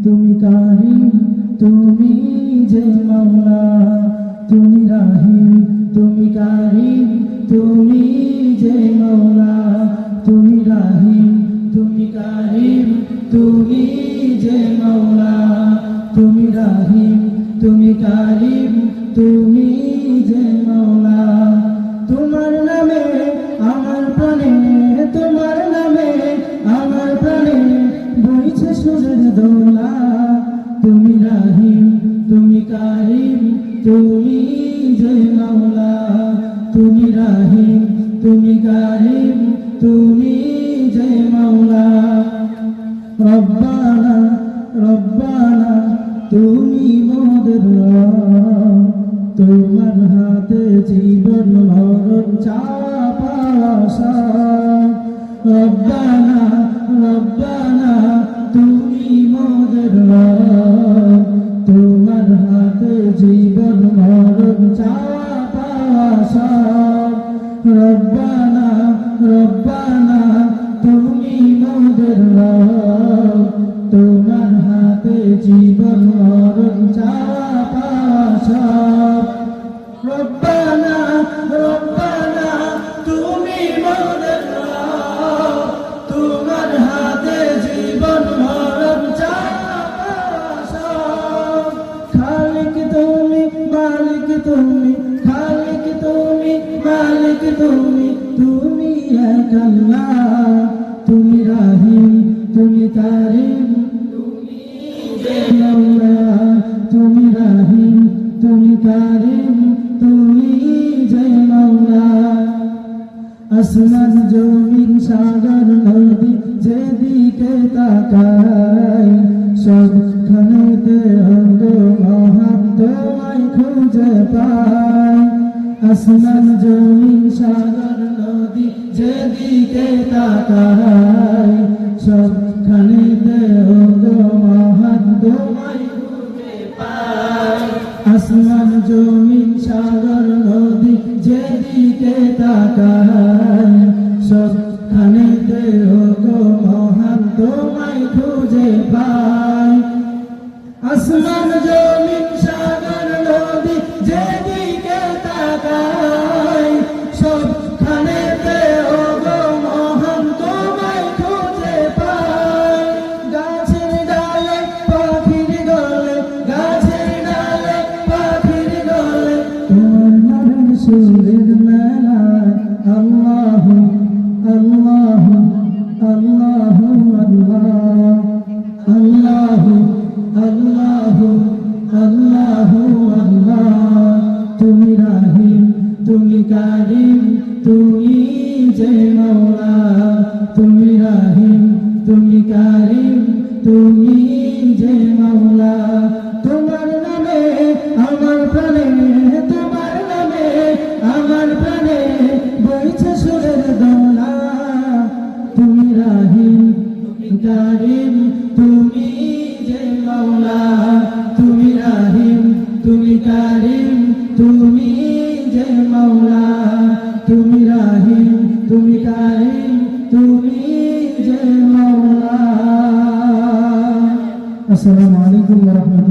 তুমি কারিম তুমি যে মাওলা তুমি রাহিম তুমি কারিম তুমি যে মাওলা তুমি রাহিম তুমি কারিম তুমি যে মাওলা তুমি রাহিম তুমি কারিম তুমি যে মাওলা তোমার নামে আমার প্রাণে তোমার নামে আমার প্রাণে বইছে সুরের দোলা তুমি রাহিম তুমি কারিম তুমি যে মাওলা তুমি রাহিম তুমি কারিম তুমি যে মাওলা রব্বানা রব্বানা তুমি মোদের রব তোমার হাতে জীবন মরণ চাওয়া পাওয়া সব রব্বানা রব্বানা তুমি মোদের রব তোমার হাতে জীবন মরণ চাওয়া পাওয়া সব রব্বানা রব্বানা তুমি মোদের রব তোমার হাতে জীবন মরণ চাওয়া পাওয়া সব রব্বানা রব্বানা তুমি মোদের রব তোমার হাতে জীবন মরণ চাওয়া পাওয়া সব খালিক তুমি মালিক তুমি খালিক তুমি মালিক তুমি তুমি এক আল্লাহ তুমি রাহিম তুমি কারিম তুমি যে মাওলা তুমি রাহিম তুমি কারিম তুমি যে মাওলা আসমান জমিন সাগর নদী যেদিকে তাকাই সবখানেতে অঙ্গ মহান তোমায় খুঁজে পাই আসমান জমিন সাগর নদী যেদিকে তাকাই সবখানেতে অঙ্গ মহান তোমায় খুঁজে পাই আসমান জমিন সাগর নদী যেদিকে তাকাই সবখানেতে অঙ্গ মহান তোমায় খুঁজে পাই আসমান জমিন সাগর নদী যেদিকে তাকাই সবখানেতে ওগো মহান তোমায় খুঁজে পাই গাছের ডালে পাখির গলে গাছের ডালে পাখির গলে তোমার নামের সুরের মেলায় আল্লাহু আল্লাহু আল্লাহু আল্লাহু আল্লাহু আল্লাহু আল্লাহ তুমি রাহিম তুমি কারিম তুমি যে মাওলা তুমি রাহিম তুমি কারিম তুমি যে মাওলা তোমার নামে আমার প্রাণে তোমার নামে আমার প্রাণে বইছে সুরের দোলা তুমি রাহিম তুমি কারিম তুমি যে মাওলা তুমি রাহিম তুমি কারিম তুমি যে মাওলা তুমি রাহিম তুমি কারিম তুমি যে মাওলা আসসালামু আলাইকুম ওয়া রাহমাতুল্লাহ।